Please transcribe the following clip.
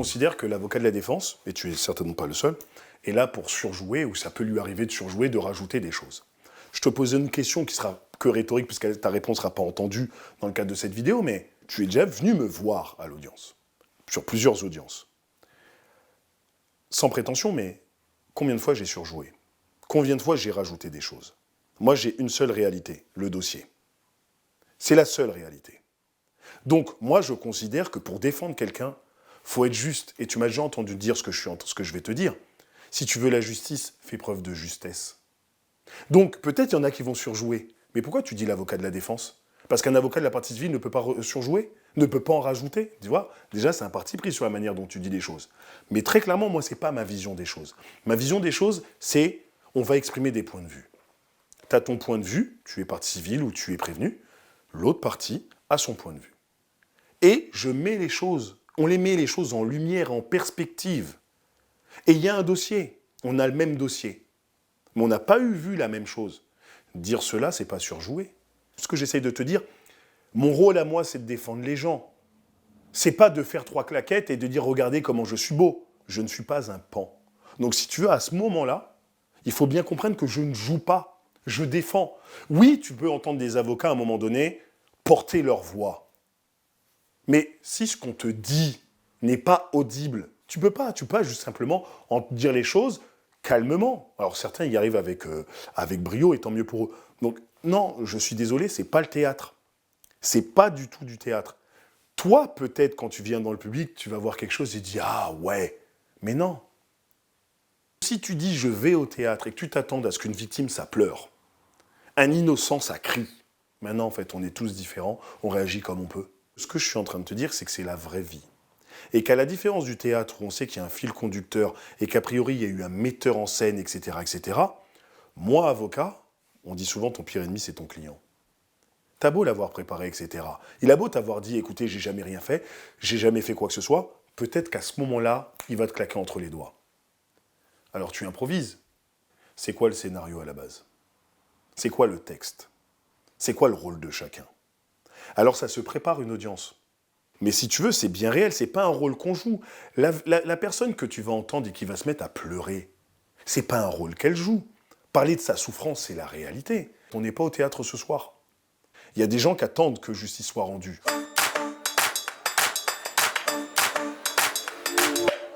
considère que l'avocat de la défense, et tu es certainement pas le seul, est là pour surjouer, ou ça peut lui arriver de surjouer, de rajouter des choses. Je te pose une question qui sera que rhétorique, puisque ta réponse ne sera pas entendue dans le cadre de cette vidéo, mais tu es déjà venu me voir à l'audience, sur plusieurs audiences. Sans prétention, mais combien de fois j'ai surjoué? Combien de fois j'ai rajouté des choses? Moi, j'ai une seule réalité, le dossier. C'est la seule réalité. Donc, moi, je considère que pour défendre quelqu'un, il faut être juste. Et tu m'as déjà entendu dire ce que je vais te dire. Si tu veux la justice, fais preuve de justesse. Donc, peut-être il y en a qui vont surjouer. Mais pourquoi tu dis l'avocat de la défense? Parce qu'un avocat de la partie civile ne peut pas surjouer, ne peut pas en rajouter, tu vois? Déjà, c'est un parti pris sur la manière dont tu dis les choses. Mais très clairement, moi, c'est pas ma vision des choses. Ma vision des choses, c'est on va exprimer des points de vue. Tu as ton point de vue, tu es partie civile ou tu es prévenu, l'autre partie a son point de vue. Et je mets les choses, on les met les choses en lumière, en perspective. Et il y a un dossier, on a le même dossier, mais on n'a pas vu la même chose. Dire cela, c'est pas surjouer. Ce que j'essaye de te dire, mon rôle à moi, c'est de défendre les gens. C'est pas de faire 3 claquettes et de dire « regardez comment je suis beau ». Je ne suis pas un pan. Donc si tu veux, à ce moment-là, il faut bien comprendre que je ne joue pas, je défends. Oui, tu peux entendre des avocats à un moment donné porter leur voix. Mais si ce qu'on te dit n'est pas audible, tu peux pas juste simplement en dire les choses calmement. Alors certains y arrivent avec brio, et tant mieux pour eux. Donc non, je suis désolé, c'est pas le théâtre. C'est pas du tout du théâtre. Toi, peut-être, quand tu viens dans le public, tu vas voir quelque chose et tu dis « Ah ouais !» Mais non. Si tu dis « je vais au théâtre » et que tu t'attends à ce qu'une victime, ça pleure, un innocent, ça crie. Maintenant, en fait, on est tous différents, on réagit comme on peut. Ce que je suis en train de te dire, c'est que c'est la vraie vie. Et qu'à la différence du théâtre, où on sait qu'il y a un fil conducteur et qu'a priori, il y a eu un metteur en scène, etc., etc., moi, avocat, on dit souvent ton pire ennemi, c'est ton client. T'as beau l'avoir préparé, etc. Il a beau t'avoir dit, écoutez, j'ai jamais rien fait, j'ai jamais fait quoi que ce soit, peut-être qu'à ce moment-là, il va te claquer entre les doigts. Alors tu improvises. C'est quoi le scénario à la base? C'est quoi le texte? C'est quoi le rôle de chacun? Alors ça se prépare une audience. Mais si tu veux, c'est bien réel, c'est pas un rôle qu'on joue. La personne que tu vas entendre et qui va se mettre à pleurer, c'est pas un rôle qu'elle joue. Parler de sa souffrance, c'est la réalité. On n'est pas au théâtre ce soir. Il y a des gens qui attendent que justice soit rendue.